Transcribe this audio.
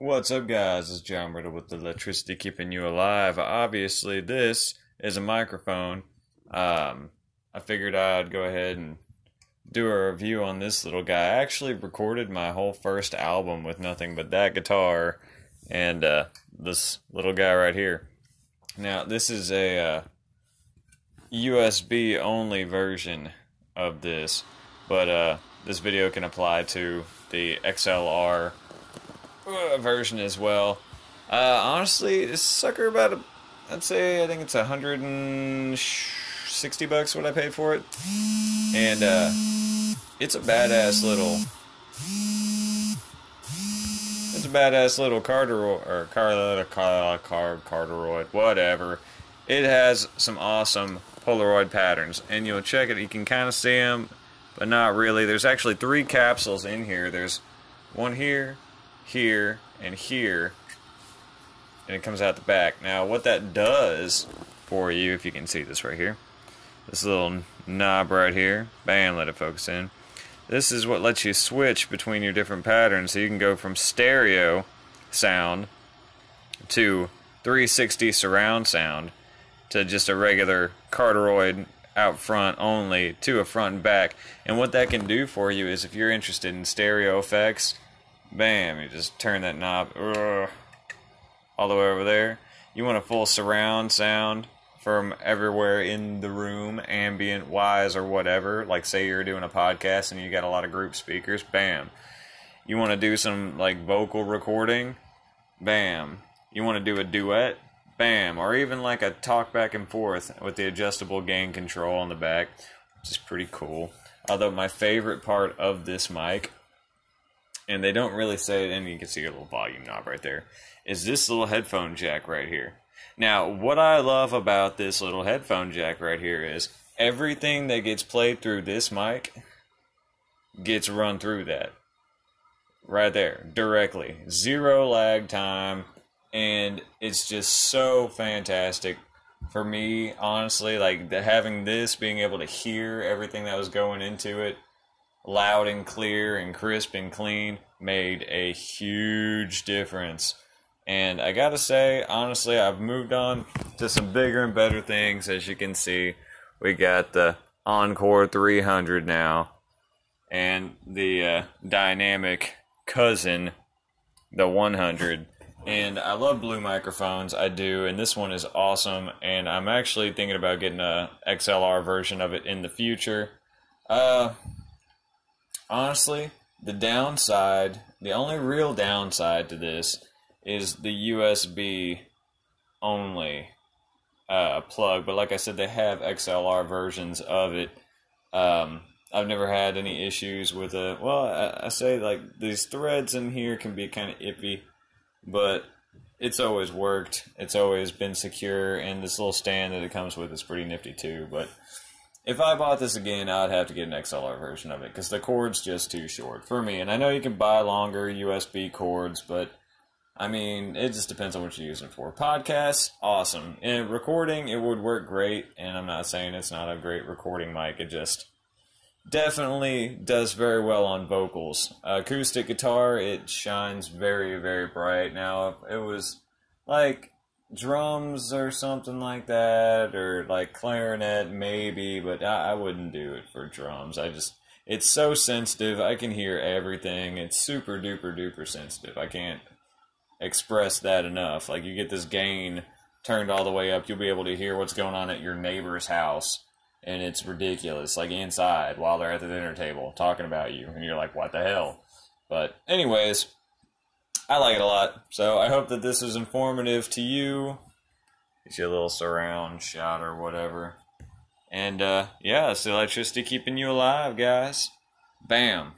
What's up, guys? It's John Riddle with the electricity keeping you alive. Obviously, this is a microphone. I figured I'd go ahead and do a review on this little guy. I actually recorded my whole first album with nothing but that guitar and this little guy right here. Now, this is a USB only version of this, but this video can apply to the XLR version as well. Honestly, this sucker I'd say I think it's $160 what I paid for it, and it's a badass little cardioid, whatever. It has some awesome Polaroid patterns, and you'll check it. You can kind of see them, but not really. There's actually 3 capsules in here. There's one here, here, and here, and it comes out the back. Now what that does for you, if you can see this right here, this little knob right here, bam, let it focus in. This is what lets you switch between your different patterns, so you can go from stereo sound to 360 surround sound to just a regular cardioid out front only to a front and back. And what that can do for you is, if you're interested in stereo effects, bam, you just turn that knob all the way over there. You want a full surround sound from everywhere in the room, ambient wise or whatever. Like, say you're doing a podcast and you got a lot of group speakers, bam. You want to do some like vocal recording, bam. You want to do a duet, bam. Or even like a talk back and forth with the adjustable gain control on the back, which is pretty cool. Although my favorite part of this mic, and they don't really say it, and you can see a little volume knob right there, is this little headphone jack right here. Now, what I love about this little headphone jack right here is everything that gets played through this mic gets run through that. Right there, directly. 0 lag time, and it's just so fantastic. For me, honestly, like having this, being able to hear everything that was going into it, loud and clear and crisp and clean, made a huge difference. And I gotta say, honestly, I've moved on to some bigger and better things. As you can see, we got the Encore 300 now, and the dynamic cousin, the 100. And I love blue microphones, I do, and this one is awesome. And I'm actually thinking about getting a XLR version of it in the future. Honestly, the only real downside to this is the USB only plug. But like I said, they have XLR versions of it. I've never had any issues with it. Well, I say like these threads in here can be kind of iffy, but it's always worked. It's always been secure, and this little stand that it comes with is pretty nifty too. But if I bought this again, I'd have to get an XLR version of it, because the cord's just too short for me. And I know you can buy longer USB cords, but I mean, it just depends on what you're using for. Podcasts, awesome. And recording, it would work great, and I'm not saying it's not a great recording mic. It just definitely does very well on vocals. Acoustic guitar, it shines very, very bright. Now, if it was like drums or something like that, or like clarinet, maybe, but I wouldn't do it for drums. It's so sensitive. I can hear everything. It's super duper duper sensitive. I can't express that enough. Like, you get this gain turned all the way up, you'll be able to hear what's going on at your neighbor's house, and it's ridiculous. Like, inside while they're at the dinner table talking about you, and you're like, what the hell? But anyways, I like it a lot. So I hope that this is informative to you. It's your little surround shot or whatever. And yeah, it's the electricity keeping you alive, guys. Bam.